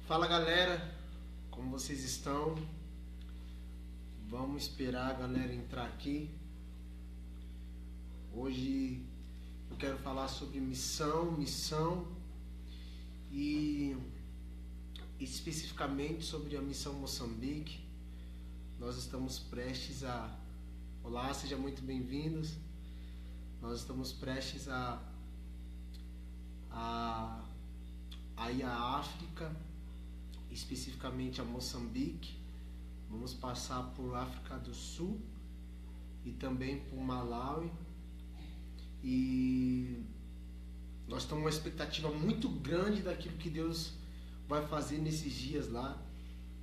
Fala galera, como vocês estão? Vamos esperar a galera entrar aqui. Hoje eu quero falar sobre missão e especificamente sobre a missão Moçambique. Nós estamos prestes a... Olá, sejam muito bem-vindos. Nós estamos prestes a ir à África, especificamente a Moçambique. Vamos passar por África do Sul e também por Malawi. E nós temos uma expectativa muito grande daquilo que Deus vai fazer nesses dias lá.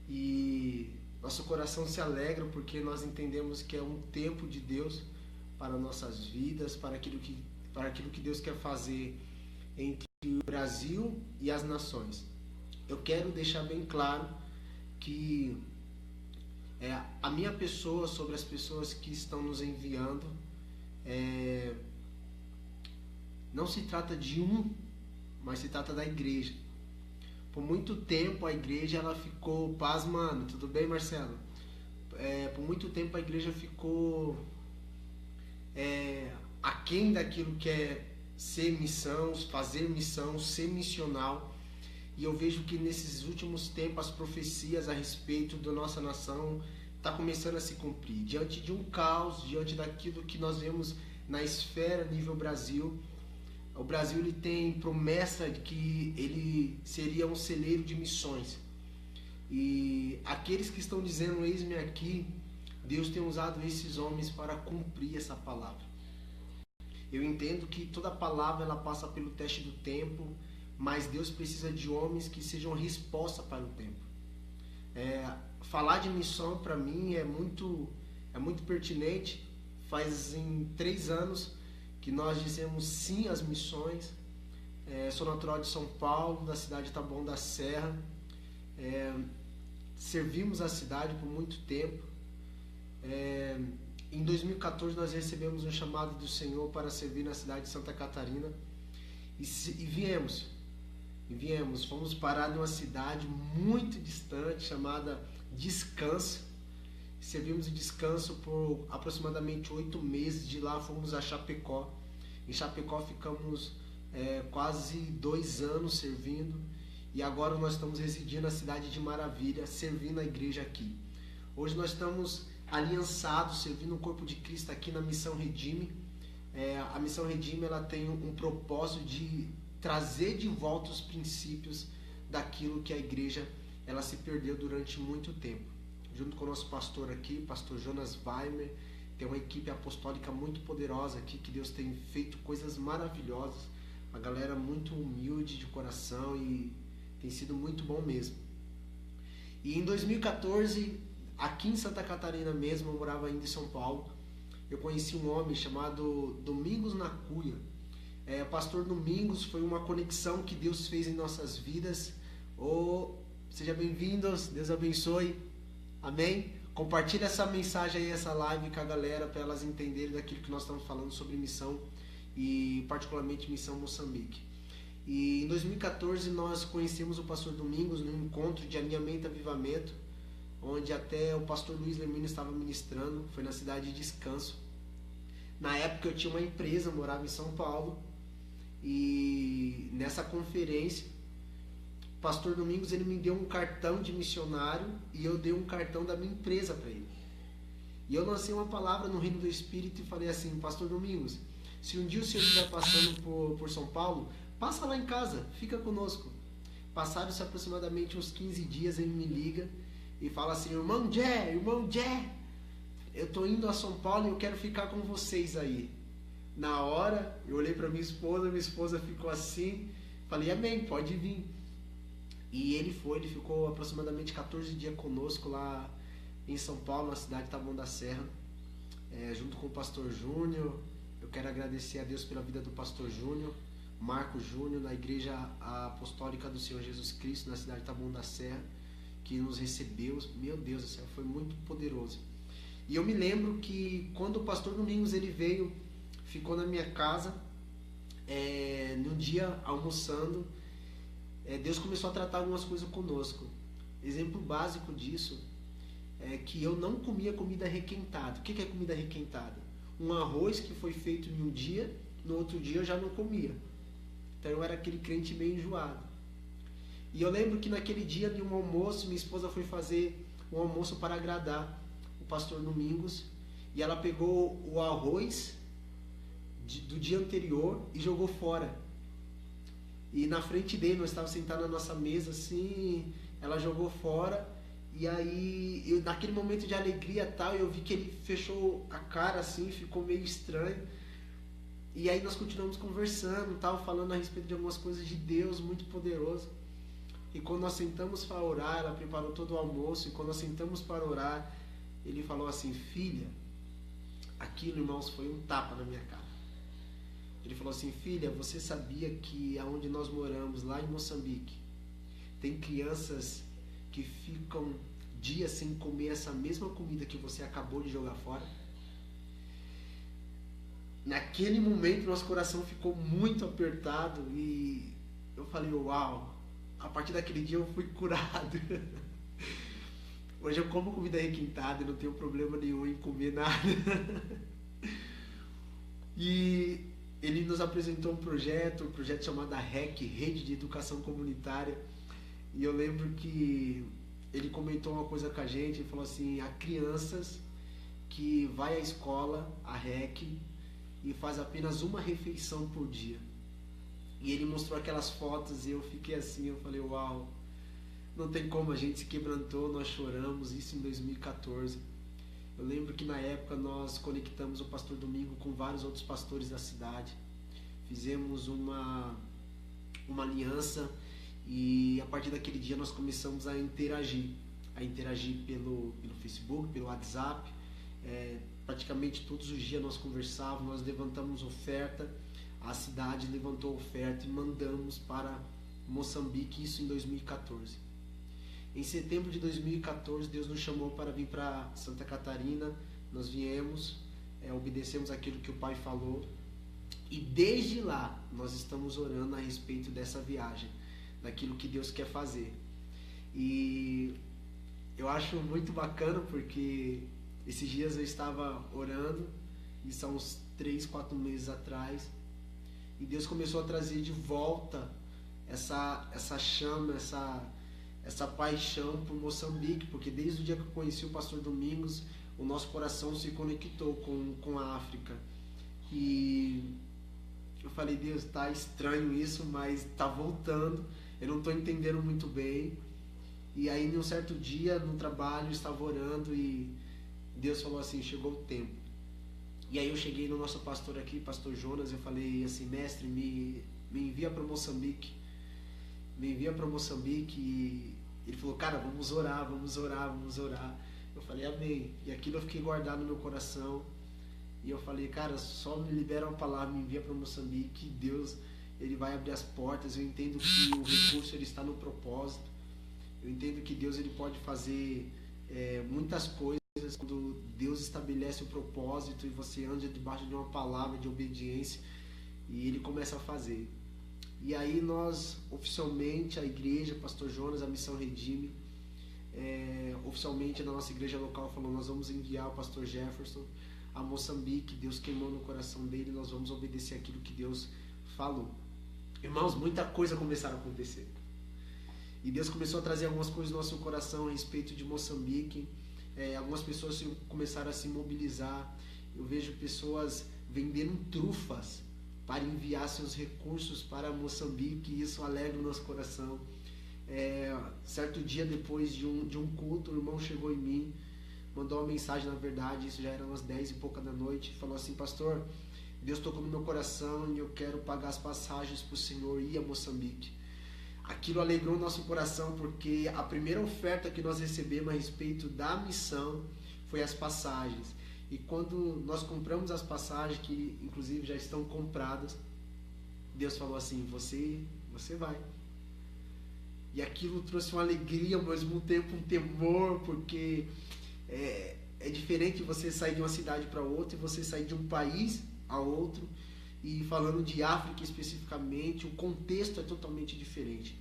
E nosso coração se alegra porque nós entendemos que é um tempo de Deus para nossas vidas, para aquilo que Deus quer fazer entre o Brasil e as nações. Eu quero deixar bem claro que a minha pessoa sobre as pessoas que estão nos enviando, não se trata de mas se trata da igreja. Por muito tempo a igreja ela ficou... Paz, mano, tudo bem, Marcelo? Por muito tempo a igreja ficou aquém daquilo que é ser missão, fazer missão, ser missional. E eu vejo que nesses últimos tempos as profecias a respeito da nossa nação está começando a se cumprir. Diante de um caos, diante daquilo que nós vemos na esfera nível Brasil, o Brasil ele tem promessa de que ele seria um celeiro de missões. E aqueles que estão dizendo, eis-me aqui, Deus tem usado esses homens para cumprir essa palavra. Eu entendo que toda palavra ela passa pelo teste do tempo, mas Deus precisa de homens que sejam resposta para o tempo. Falar de missão para mim é muito pertinente. Fazem 3 anos que nós dizemos sim às missões. Sou natural de São Paulo, da cidade de Taboão da Serra. Servimos a cidade por muito tempo. Em 2014 nós recebemos um chamado do Senhor para servir na cidade de Santa Catarina e viemos. Fomos parar numa cidade muito distante chamada Descanso. Servimos de Descanso por aproximadamente 8 meses. De lá fomos a Chapecó. Em Chapecó ficamos quase 2 anos servindo. E agora nós estamos residindo na cidade de Maravilha, servindo a igreja aqui. Hoje nós estamos aliançados, servindo o corpo de Cristo aqui na Missão Redime. A Missão Redime ela tem um propósito de trazer de volta os princípios daquilo que a igreja ela se perdeu durante muito tempo. Junto com o nosso pastor aqui, pastor Jonas Weimer, tem uma equipe apostólica muito poderosa aqui, que Deus tem feito coisas maravilhosas. Uma galera muito humilde de coração e tem sido muito bom mesmo. E em 2014, aqui em Santa Catarina mesmo, eu morava ainda em São Paulo, eu conheci um homem chamado Domingos Nacuia. Pastor Domingos foi uma conexão que Deus fez em nossas vidas. Seja bem-vindos, Deus abençoe, amém? Compartilha essa mensagem aí, essa live com a galera, para elas entenderem daquilo que nós estamos falando sobre missão e particularmente missão Moçambique. E em 2014 nós conhecemos o pastor Domingos num encontro de alinhamento e avivamento, onde até o pastor Luiz Lemino estava ministrando. Foi na cidade de Descanso. Na época eu tinha uma empresa, eu morava em São Paulo, e nessa conferência o pastor Domingos ele me deu um cartão de missionário e eu dei um cartão da minha empresa para ele. E eu lancei uma palavra no reino do Espírito e falei assim: pastor Domingos, se um dia o senhor estiver passando por São Paulo, passa lá em casa, fica conosco. Passaram-se aproximadamente uns 15 dias, ele me liga e fala assim: irmão Jé, eu tô indo a São Paulo e eu quero ficar com vocês aí. Na hora, eu olhei para minha esposa ficou assim, falei: amém, pode vir. E ele ficou aproximadamente 14 dias conosco lá em São Paulo, na cidade de Taboão da Serra, junto com o pastor Júnior. Eu quero agradecer a Deus pela vida do pastor Júnior, Marco Júnior, da Igreja Apostólica do Senhor Jesus Cristo, na cidade de Taboão da Serra, que nos recebeu. Meu Deus do céu, foi muito poderoso. E eu me lembro que quando o pastor Domingos ele veio, ficou na minha casa, num dia almoçando, Deus começou a tratar algumas coisas conosco. Exemplo básico disso é que eu não comia comida requentada. O que é comida requentada? Um arroz que foi feito em um dia, no outro dia eu já não comia. Então eu era aquele crente meio enjoado. E eu lembro que naquele dia, de um almoço, minha esposa foi fazer um almoço para agradar o pastor Domingos. E ela pegou o arroz do dia anterior e jogou fora. E na frente dele, nós estávamos sentados na nossa mesa, assim, ela jogou fora. E aí, naquele momento de alegria tal, eu vi que ele fechou a cara, assim, ficou meio estranho. E aí nós continuamos conversando, tal, falando a respeito de algumas coisas de Deus, muito poderoso. E quando nós sentamos para orar, ela preparou todo o almoço, e quando nós sentamos para orar, ele falou assim: filha, aquilo, irmãos, foi um tapa na minha cara. Ele falou assim: filha, você sabia que aonde nós moramos, lá em Moçambique, tem crianças que ficam dias sem comer essa mesma comida que você acabou de jogar fora? Naquele momento, nosso coração ficou muito apertado e eu falei: uau, a partir daquele dia eu fui curado. Hoje eu como comida requintada e não tenho problema nenhum em comer nada. E ele nos apresentou um projeto chamado REC, Rede de Educação Comunitária. E eu lembro que ele comentou uma coisa com a gente, ele falou assim: há crianças que vai à escola, a REC, e faz apenas uma refeição por dia. E ele mostrou aquelas fotos e eu fiquei assim, eu falei: uau, não tem como, a gente se quebrantou, nós choramos, isso em 2014. Eu lembro que na época nós conectamos o pastor Domingo com vários outros pastores da cidade. Fizemos uma aliança e a partir daquele dia nós começamos a interagir pelo Facebook, pelo WhatsApp. Praticamente todos os dias nós conversávamos, nós levantamos oferta, a cidade levantou oferta e mandamos para Moçambique, isso em 2014. Em setembro de 2014, Deus nos chamou para vir para Santa Catarina. Nós viemos, obedecemos aquilo que o Pai falou. E desde lá, nós estamos orando a respeito dessa viagem, daquilo que Deus quer fazer. E eu acho muito bacana porque esses dias eu estava orando, isso há uns 3, 4 meses atrás, e Deus começou a trazer de volta essa chama, essa paixão por Moçambique, porque desde o dia que eu conheci o pastor Domingos, o nosso coração se conectou com a África. E eu falei: Deus, tá estranho isso, mas tá voltando, eu não tô entendendo muito bem. E aí, num certo dia, no trabalho, eu estava orando e Deus falou assim: chegou o tempo. E aí eu cheguei no nosso pastor aqui, pastor Jonas, eu falei assim: mestre, me envia para Moçambique. Me envia para Moçambique. E ele falou: cara, vamos orar, vamos orar, vamos orar. Eu falei: amém. E aquilo eu fiquei guardado no meu coração. E eu falei: cara, só me libera uma palavra, me envia para Moçambique. Deus, ele vai abrir as portas. Eu entendo que o recurso ele está no propósito. Eu entendo que Deus ele pode fazer muitas coisas quando Deus estabelece o propósito e você anda debaixo de uma palavra de obediência e ele começa a fazer. E aí nós, oficialmente, a igreja, pastor Jonas, a Missão Redime, oficialmente na nossa igreja local falou: nós vamos enviar o pastor Jefferson a Moçambique. Deus queimou no coração dele, nós vamos obedecer aquilo que Deus falou. Irmãos, muita coisa começaram a acontecer. E Deus começou a trazer algumas coisas no nosso coração a respeito de Moçambique. Algumas pessoas começaram a se mobilizar. Eu vejo pessoas vendendo trufas para enviar seus recursos para Moçambique, e isso alegra o nosso coração. Certo dia, depois de um culto, o irmão chegou em mim, mandou uma mensagem, na verdade, isso já era umas 10 e pouca da noite, falou assim: pastor, Deus tocou no meu coração e eu quero pagar as passagens para o senhor ir a Moçambique. Aquilo alegrou o nosso coração, porque a primeira oferta que nós recebemos a respeito da missão foi as passagens. E quando nós compramos as passagens, que inclusive já estão compradas, Deus falou assim: você vai. E aquilo trouxe uma alegria, ao mesmo tempo um temor, porque é diferente você sair de uma cidade para outra e você sair de um país a outro. E falando de África especificamente, o contexto é totalmente diferente.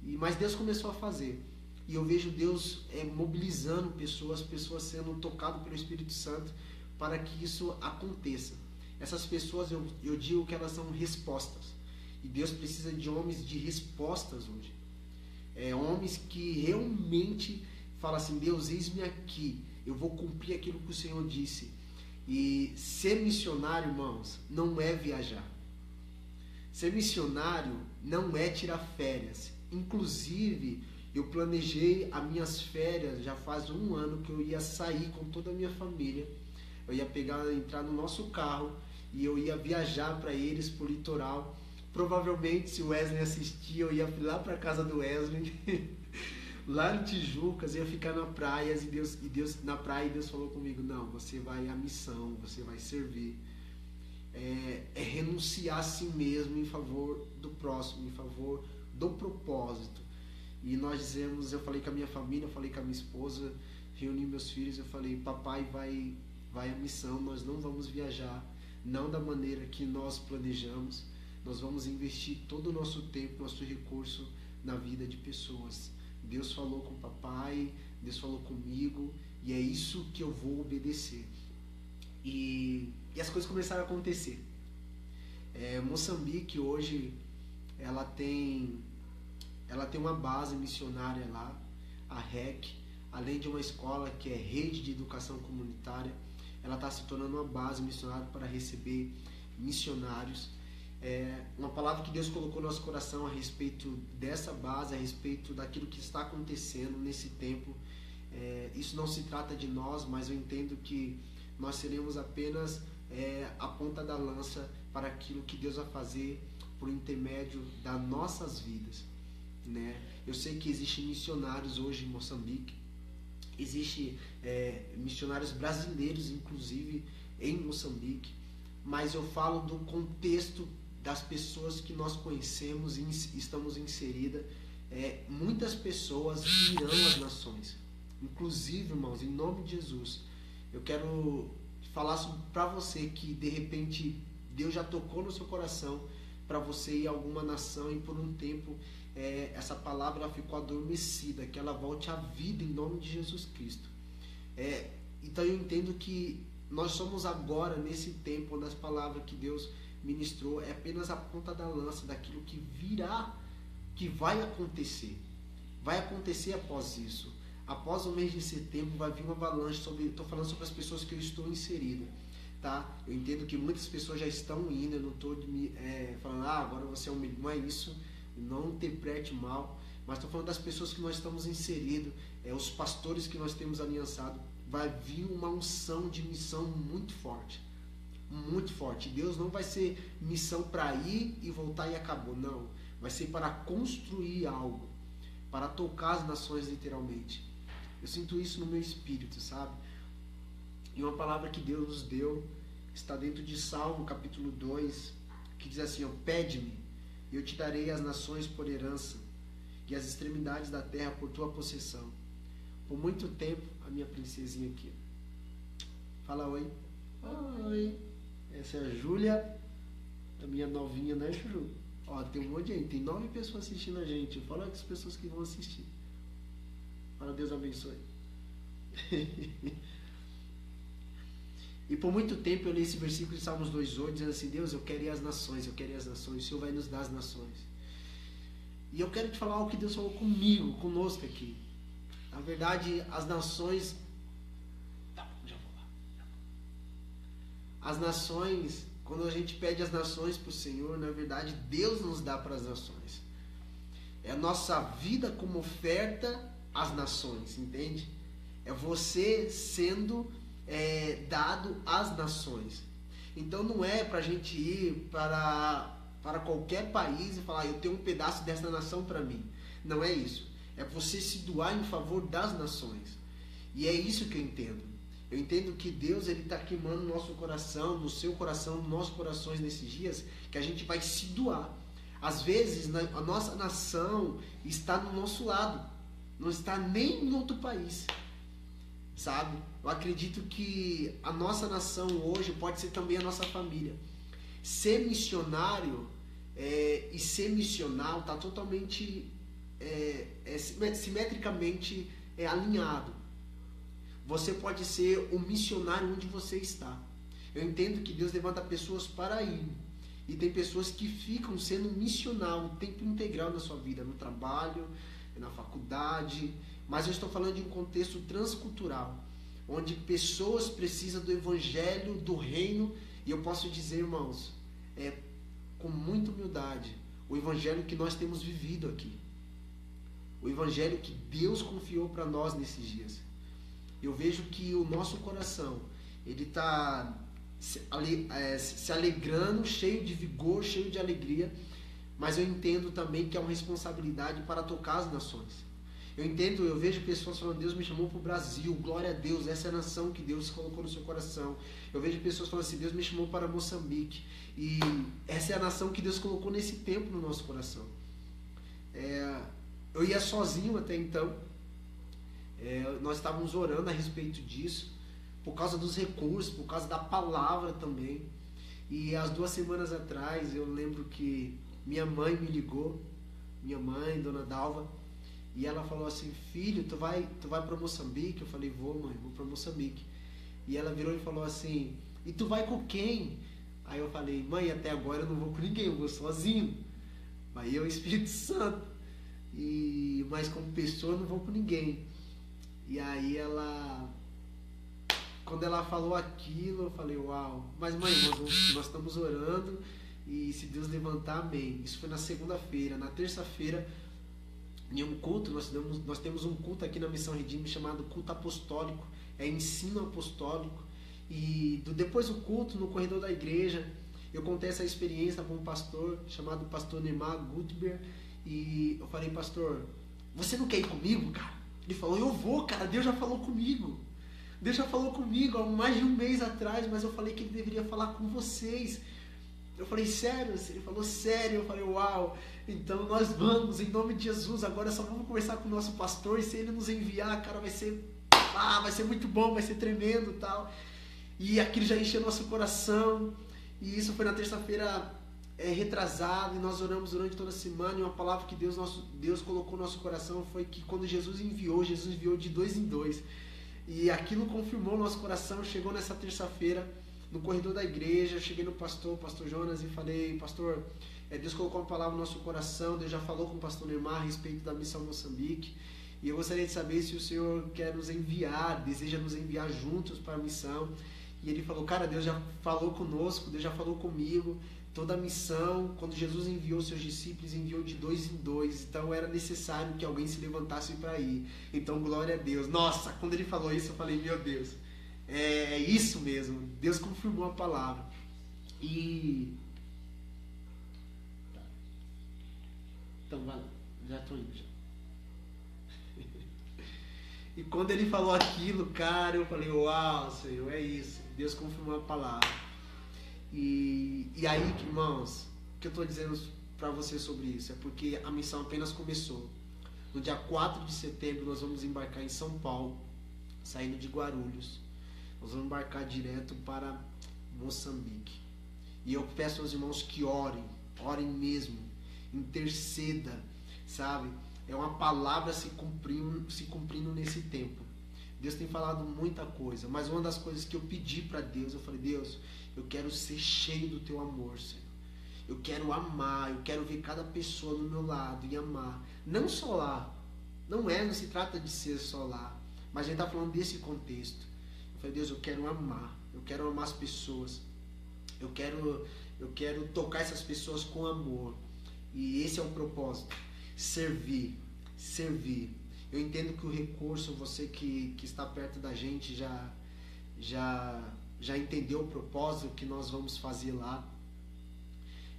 Mas Deus começou a fazer. E eu vejo Deus mobilizando pessoas sendo tocadas pelo Espírito Santo para que isso aconteça. Essas pessoas, eu digo que elas são respostas. E Deus precisa de homens de respostas hoje. Homens que realmente falam assim, Deus, eis-me aqui, eu vou cumprir aquilo que o Senhor disse. E ser missionário, irmãos, não é viajar. Ser missionário não é tirar férias. Inclusive, eu planejei as minhas férias já faz 1 ano que eu ia sair com toda a minha família. Eu ia entrar no nosso carro e eu ia viajar para eles, pro litoral. Provavelmente, se o Wesley assistir, eu ia lá para casa do Wesley, lá em Tijucas, ia ficar na praia e Deus falou comigo, não, você vai à missão, você vai servir. É renunciar a si mesmo em favor do próximo, em favor do propósito. E eu falei com a minha família, eu falei com a minha esposa, reuni meus filhos, eu falei, papai vai à missão, nós não vamos viajar, não da maneira que nós planejamos, nós vamos investir todo o nosso tempo, nosso recurso na vida de pessoas. Deus falou com o papai, Deus falou comigo, e é isso que eu vou obedecer. E as coisas começaram a acontecer. Moçambique hoje, ela tem uma base missionária lá, a REC, além de uma escola que é Rede de Educação Comunitária, ela está se tornando uma base missionária para receber missionários. Uma palavra que Deus colocou no nosso coração a respeito dessa base, a respeito daquilo que está acontecendo nesse tempo. Isso não se trata de nós, mas eu entendo que nós seremos apenas a ponta da lança para aquilo que Deus vai fazer por intermédio das nossas vidas, né? Eu sei que existem missionários hoje em Moçambique, existem missionários brasileiros, inclusive, em Moçambique, mas eu falo do contexto das pessoas que nós conhecemos e estamos inseridas. Muitas pessoas irão às nações, inclusive, irmãos, em nome de Jesus, eu quero falar para você que de repente Deus já tocou no seu coração para você ir a alguma nação e por um tempo essa palavra ficou adormecida, que ela volte à vida em nome de Jesus Cristo. Então eu entendo que nós somos agora nesse tempo onde as palavras que Deus ministrou é apenas a ponta da lança daquilo que virá, que vai acontecer após isso. Após o mês de setembro vai vir uma avalanche estou falando sobre as pessoas que eu estou inserido, tá? Eu entendo que muitas pessoas já estão indo, eu não estou falando, agora você é um milhão, não é isso, não interprete mal, mas estou falando das pessoas que nós estamos inseridos, os pastores que nós temos aliançado. Vai vir uma unção de missão muito forte, muito forte. Deus não vai ser missão para ir e voltar e acabou, não, vai ser para construir algo, para tocar as nações literalmente. Eu sinto isso no meu espírito, sabe? E uma palavra que Deus nos deu está dentro de Salmo capítulo 2, que diz assim, pede-me, e eu te darei as nações por herança, e as extremidades da terra por tua possessão. Por muito tempo, a minha princesinha aqui. Fala oi. Oi. Essa é a Júlia, a minha novinha, né, Ju? Tem um monte de gente, tem 9 pessoas assistindo a gente. Fala com as pessoas que vão assistir. Fala, Deus abençoe. E por muito tempo eu li esse versículo de Salmos 2:8, dizendo assim, Deus, eu quero ir às nações, eu quero ir às nações, o Senhor vai nos dar as nações. E eu quero te falar algo que Deus falou conosco aqui. Na verdade, as nações... já vou lá. As nações, quando a gente pede as nações para o Senhor, na verdade, Deus nos dá para as nações. É a nossa vida como oferta às nações, entende? É você sendo dado às nações. Então não é para a gente ir para qualquer país e falar, eu tenho um pedaço dessa nação para mim. Não é isso. É você se doar em favor das nações. E é isso que eu entendo. Eu entendo que Deus está queimando no nosso coração, no seu coração, nos nossos corações nesses dias, que a gente vai se doar. Às vezes, a nossa nação está do nosso lado. Não está nem em outro país. Sabe? Eu acredito que a nossa nação hoje pode ser também a nossa família. Ser missionário e ser missional está totalmente simetricamente alinhado. Você pode ser um missionário onde você está. Eu entendo que Deus levanta pessoas para ir. E tem pessoas que ficam sendo missional o tempo integral na sua vida, no trabalho, na faculdade. Mas eu estou falando de um contexto transcultural, onde pessoas precisam do evangelho, do reino. E eu posso dizer, irmãos, com muita humildade, o evangelho que nós temos vivido aqui. O evangelho que Deus confiou para nós nesses dias. Eu vejo que o nosso coração, ele está se alegrando, cheio de vigor, cheio de alegria, mas eu entendo também que é uma responsabilidade para tocar as nações. Eu vejo pessoas falando, Deus me chamou para o Brasil, glória a Deus, essa é a nação que Deus colocou no seu coração. Eu vejo pessoas falando assim, Deus me chamou para Moçambique, e essa é a nação que Deus colocou nesse tempo no nosso coração. Eu ia sozinho até então, nós estávamos orando a respeito disso, por causa dos recursos, por causa da palavra também. E as 2 semanas atrás, eu lembro que minha mãe me ligou, minha mãe, Dona Dalva, e ela falou assim, filho, tu vai para Moçambique? Eu falei, vou mãe, vou para Moçambique. E ela virou e falou assim, e tu vai com quem? Aí eu falei, mãe, até agora eu não vou com ninguém, eu vou sozinho. Aí eu, Espírito Santo, mas como pessoa eu não vou com ninguém. E aí quando ela falou aquilo, eu falei, uau, mas mãe, nós estamos orando e se Deus levantar, amém. Isso foi na segunda-feira. Na terça-feira, em um culto, nós temos um culto aqui na Missão Redime chamado culto apostólico, ensino apostólico. E depois do culto, no corredor da igreja, eu contei essa experiência para um pastor chamado pastor Neymar Gutberg, e eu falei, pastor, você não quer ir comigo, cara? Ele falou, eu vou, cara, Deus já falou comigo. Deus já falou comigo há mais de um mês atrás, mas eu falei que ele deveria falar com vocês. Eu falei, sério? Ele falou, sério. Eu falei, uau, então nós vamos, em nome de Jesus. Agora só vamos conversar com o nosso pastor, e se ele nos enviar, cara, vai ser muito bom, vai ser tremendo e tal. E aquilo já encheu nosso coração. E isso foi na terça-feira retrasado, e nós oramos durante toda a semana, e uma palavra que Deus colocou no nosso coração foi que quando Jesus enviou de 2 em 2. E aquilo confirmou o nosso coração. Chegou nessa terça-feira, no corredor da igreja, eu cheguei no pastor Jonas, e falei, pastor, Deus colocou uma palavra no nosso coração, Deus já falou com o pastor Neymar a respeito da missão Moçambique, e eu gostaria de saber se o Senhor quer nos enviar, deseja nos enviar juntos para a missão. E ele falou, cara, Deus já falou conosco, Deus já falou comigo, toda a missão, quando Jesus enviou seus discípulos, enviou de 2 em 2, então era necessário que alguém se levantasse para ir. Então, glória a Deus. Nossa, quando ele falou isso, eu falei, meu Deus, é isso mesmo, Deus confirmou a palavra. E então, vai lá, já estou indo já. E quando ele falou aquilo, cara, eu falei, uau, Senhor, é isso, Deus confirmou a palavra. E aí, irmãos, o que eu estou dizendo para você sobre isso? É porque a missão apenas começou. No dia 4 de setembro nós vamos embarcar em São Paulo, saindo de Guarulhos. Nós vamos embarcar direto para Moçambique. E eu peço aos irmãos que orem mesmo, interceda, sabe? É uma palavra se cumprindo nesse tempo. Deus tem falado muita coisa, mas uma das coisas que eu pedi para Deus, eu falei, Deus, eu quero ser cheio do teu amor, Senhor. Eu quero amar, eu quero ver cada pessoa do meu lado e amar. Não só lá, não se trata de ser só lá, mas a gente está falando desse contexto. Eu falei, Deus, eu quero amar as pessoas. Eu quero tocar essas pessoas com amor. E esse é o propósito, servir. Eu entendo que o recurso, você que está perto da gente já entendeu o propósito que nós vamos fazer lá.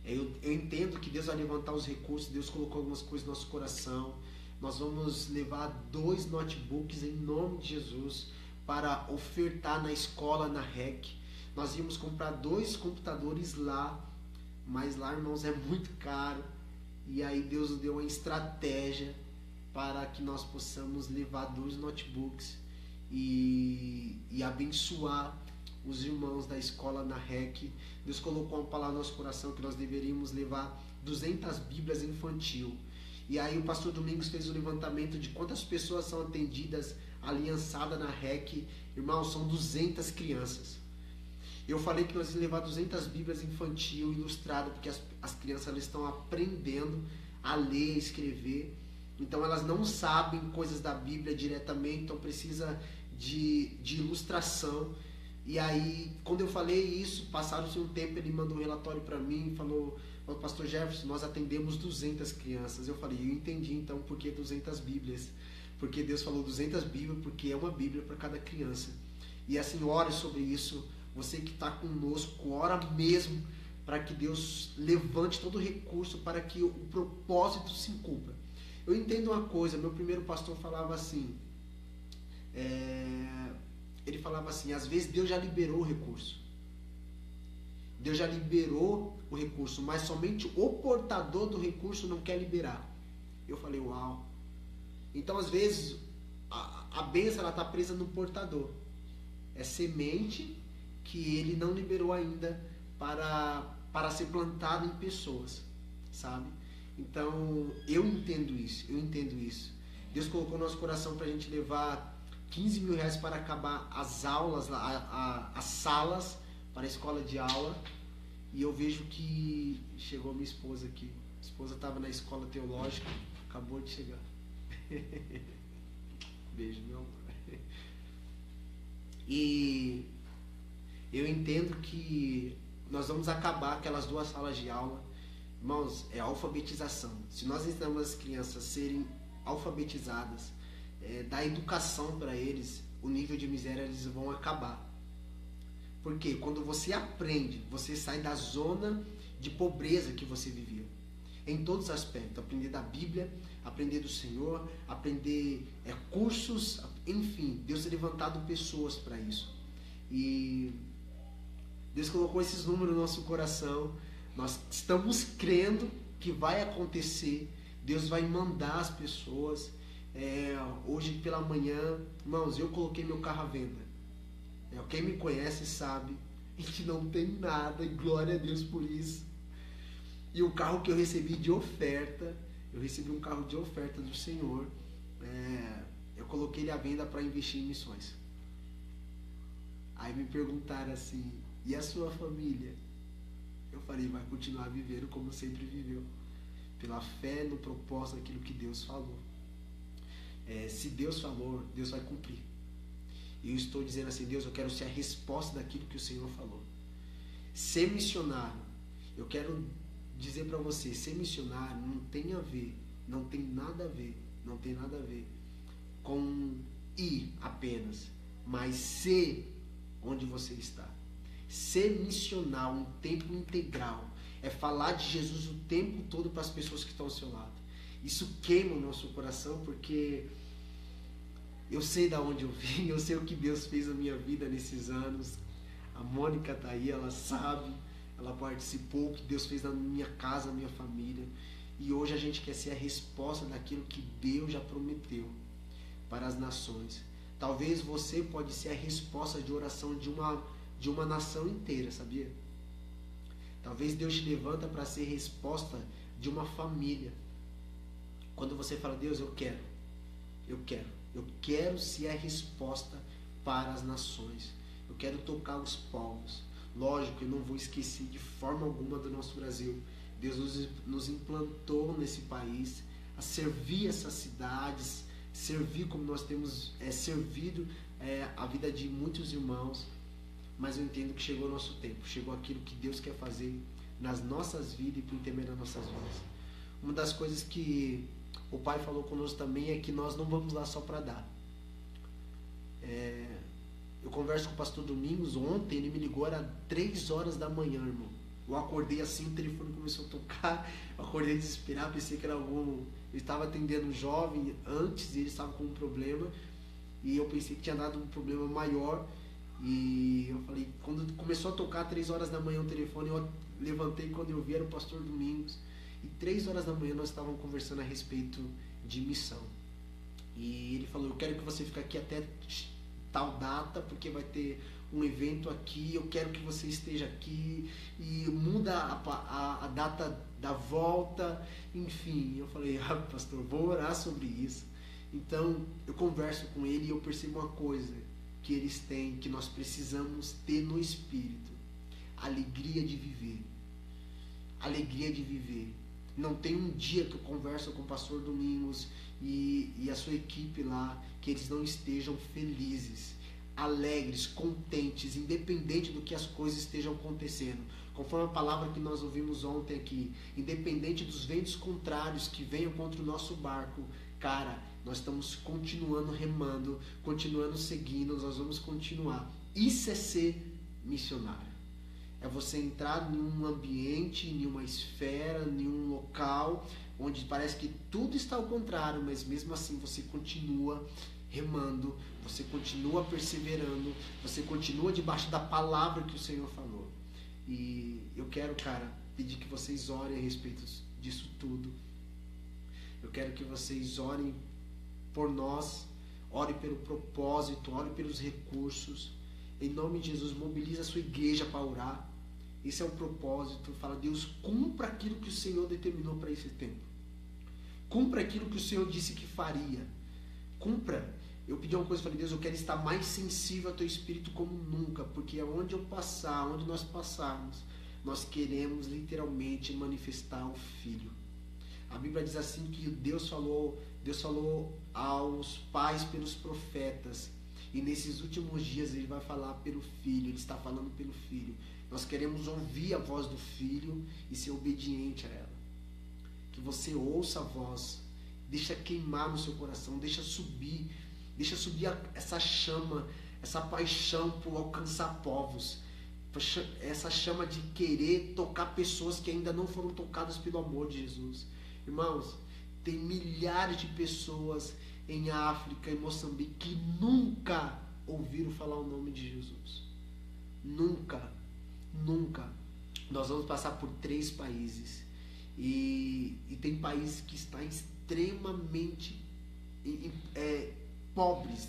Eu entendo que Deus vai levantar os recursos, Deus colocou algumas coisas no nosso coração. Nós vamos levar 2 notebooks em nome de Jesus para ofertar na escola, na REC. Nós íamos comprar 2 computadores lá, mas lá, irmãos, é muito caro. E aí Deus nos deu uma estratégia para que nós possamos levar 2 notebooks e abençoar os irmãos da escola na REC. Deus colocou uma palavra no nosso coração que nós deveríamos levar 200 bíblias infantil. E aí o pastor Domingos fez o levantamento de quantas pessoas são atendidas aliançadas na REC. Irmão, são 200 crianças. Eu falei que nós íamos levar 200 bíblias infantil ilustradas, porque as crianças elas estão aprendendo a ler, a escrever. Então elas não sabem coisas da Bíblia diretamente, então precisa de ilustração. E aí, quando eu falei isso, passaram-se um tempo, ele mandou um relatório para mim e falou: pastor Jefferson, nós atendemos 200 crianças. Eu falei: eu entendi então por que 200 bíblias. Porque Deus falou 200 bíblias, porque é uma bíblia para cada criança. E assim, ore sobre isso. Você que está conosco, ora mesmo para que Deus levante todo o recurso para que o propósito se cumpra. Eu entendo uma coisa, meu primeiro pastor falava assim, ele falava assim, às vezes Deus já liberou o recurso. Deus já liberou o recurso, mas somente o portador do recurso não quer liberar. Eu falei, uau. Então, às vezes, a bênção está presa no portador. É semente que ele não liberou ainda para ser plantado em pessoas, sabe? Então, eu entendo isso. Deus colocou no nosso coração para a gente levar 15 mil reais para acabar as aulas, as salas para a escola de aula. E eu vejo que chegou a minha esposa aqui. A esposa estava na escola teológica, acabou de chegar. Beijo, meu amor. E eu entendo que nós vamos acabar aquelas 2 salas de aula. Irmãos, é alfabetização. Se nós ensinamos as crianças a serem alfabetizadas, dar educação para eles, o nível de miséria eles vão acabar. Porque quando você aprende, você sai da zona de pobreza que você vivia. Em todos os aspectos. Aprender da Bíblia, aprender do Senhor, aprender cursos, enfim. Deus tem levantado pessoas para isso. E Deus colocou esses números no nosso coração. Nós estamos crendo que vai acontecer. Deus vai mandar as pessoas. Hoje pela manhã, irmãos, eu coloquei meu carro à venda. Quem me conhece sabe, a gente não tem nada, e glória a Deus por isso. E o carro que eu recebi de oferta, eu recebi um carro de oferta do Senhor, eu coloquei ele à venda para investir em missões. Aí me perguntaram assim, e a sua família? Eu falei, vai continuar vivendo como sempre viveu, pela fé no propósito daquilo que Deus falou. Se Deus falou, Deus vai cumprir. E eu estou dizendo assim, Deus, eu quero ser a resposta daquilo que o Senhor falou. Ser missionário, eu quero dizer para você, ser missionário não tem a ver, não tem nada a ver com ir apenas, mas ser onde você está. Ser missional, um tempo integral, é falar de Jesus o tempo todo para as pessoas que estão ao seu lado. Isso queima o nosso coração, porque eu sei de onde eu vim, eu sei o que Deus fez na minha vida nesses anos. A Mônica está aí, ela sabe, ela participou, o que Deus fez na minha casa, na minha família. E hoje a gente quer ser a resposta daquilo que Deus já prometeu para as nações. Talvez você pode ser a resposta de oração de uma nação inteira, sabia? Talvez Deus te levanta para ser resposta de uma família. Quando você fala, Deus, eu quero ser a resposta para as nações. Eu quero tocar os povos. Lógico, eu não vou esquecer de forma alguma do nosso Brasil. Deus nos implantou nesse país a servir essas cidades, servir como nós temos servido a vida de muitos irmãos. Mas eu entendo que chegou o nosso tempo, chegou aquilo que Deus quer fazer nas nossas vidas e por intermédio das nossas vidas. Uma das coisas que o Pai falou conosco também é que nós não vamos lá só para dar. Eu converso com o pastor Domingos, ontem ele me ligou, era 3 horas da manhã, irmão. Eu acordei assim, o telefone começou a tocar, eu acordei desesperado, pensei que era eu estava atendendo um jovem antes e ele estava com um problema, e eu pensei que tinha dado um problema maior, e eu falei, quando começou a tocar 3 horas da manhã o telefone, eu levantei, quando eu vi era o pastor Domingos, e 3 horas da manhã nós estávamos conversando a respeito de missão. E ele falou, eu quero que você fique aqui até tal data, porque vai ter um evento aqui, eu quero que você esteja aqui, e muda a data da volta, enfim. Eu falei, pastor, vou orar sobre isso. Então eu converso com ele e eu percebo uma coisa que eles têm, que nós precisamos ter no espírito: alegria de viver. Alegria de viver. Não tem um dia que eu converso com o pastor Domingos e a sua equipe lá que eles não estejam felizes, alegres, contentes, independente do que as coisas estejam acontecendo. Conforme a palavra que nós ouvimos ontem aqui, independente dos ventos contrários que venham contra o nosso barco, cara, nós estamos continuando remando, continuando seguindo, nós vamos continuar. Isso é ser missionário. É você entrar em um ambiente, em uma esfera, em um local onde parece que tudo está ao contrário, mas mesmo assim você continua remando, você continua perseverando, você continua debaixo da palavra que o Senhor falou. E eu quero, cara, pedir que vocês orem a respeito disso tudo. Eu quero que vocês orem por nós, orem pelo propósito, orem pelos recursos. Em nome de Jesus, mobilize a sua igreja para orar. Esse é o propósito. Fala, Deus, cumpra aquilo que o Senhor determinou para esse tempo. Cumpra aquilo que o Senhor disse que faria. Cumpra. Eu pedi uma coisa, falei, Deus, eu quero estar mais sensível ao Teu Espírito como nunca, porque aonde eu passar, onde nós passarmos, nós queremos literalmente manifestar o Filho. A Bíblia diz assim que Deus falou aos pais pelos profetas, e nesses últimos dias Ele vai falar pelo Filho, Ele está falando pelo Filho. Nós queremos ouvir a voz do Filho e ser obediente a ela. Que você ouça a voz, deixa queimar no seu coração, deixa subir essa chama, essa paixão por alcançar povos, essa chama de querer tocar pessoas que ainda não foram tocadas pelo amor de Jesus. Irmãos, tem milhares de pessoas em África, em Moçambique, que nunca ouviram falar o nome de Jesus. Nunca. Nós vamos passar por 3 países e tem países que estão extremamente pobres,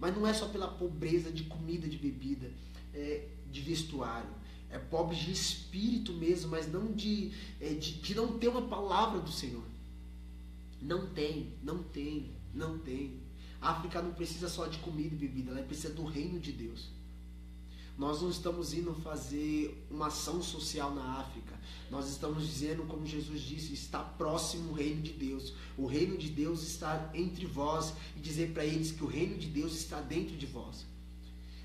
mas não é só pela pobreza de comida, de bebida, de vestuário, é pobres de espírito mesmo, mas não de não ter uma palavra do Senhor. Não tem. A África não precisa só de comida e bebida, ela precisa do reino de Deus. Nós não estamos indo fazer uma ação social na África. Nós estamos dizendo, como Jesus disse, está próximo o reino de Deus. O reino de Deus está entre vós, e dizer para eles que o reino de Deus está dentro de vós.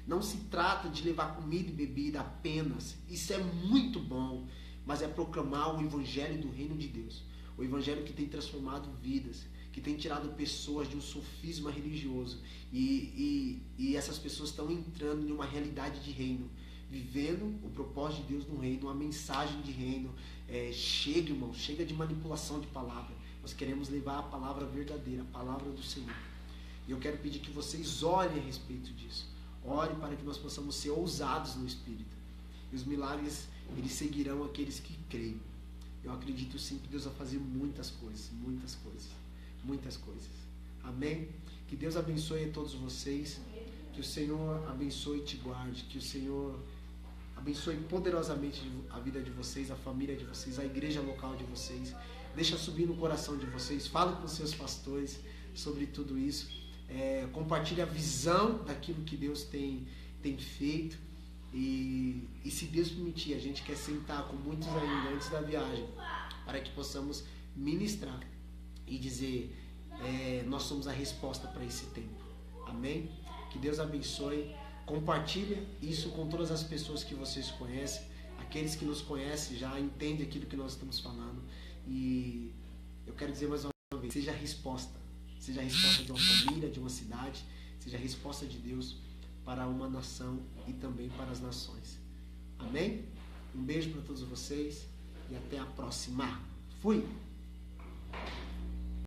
Não se trata de levar comida e bebida apenas. Isso é muito bom, mas é proclamar o evangelho do reino de Deus. O evangelho que tem transformado vidas, que tem tirado pessoas de um sofisma religioso, e essas pessoas estão entrando em uma realidade de reino, vivendo o propósito de Deus no reino, uma mensagem de reino. Chega, irmão, chega de manipulação de palavra. Nós queremos levar a palavra verdadeira, a palavra do Senhor. E eu quero pedir que vocês orem a respeito disso. Ore para que nós possamos ser ousados no Espírito. E os milagres, eles seguirão aqueles que creem. Eu acredito sim que Deus vai fazer muitas coisas. Amém? Que Deus abençoe a todos vocês. Que o Senhor abençoe e te guarde. Que o Senhor abençoe poderosamente a vida de vocês, a família de vocês, a igreja local de vocês. Deixa subir no coração de vocês. Fala com seus pastores sobre tudo isso. Compartilhe a visão daquilo que Deus tem feito. E se Deus permitir, a gente quer sentar com muitos ainda antes da viagem, para que possamos ministrar e dizer, nós somos a resposta para esse tempo. Amém? Que Deus abençoe. Compartilha isso com todas as pessoas que vocês conhecem. Aqueles que nos conhecem já entendem aquilo que nós estamos falando. E eu quero dizer mais uma vez, seja a resposta. Seja a resposta de uma família, de uma cidade. Seja a resposta de Deus para uma nação e também para as nações. Amém? Um beijo para todos vocês e até a próxima. Fui!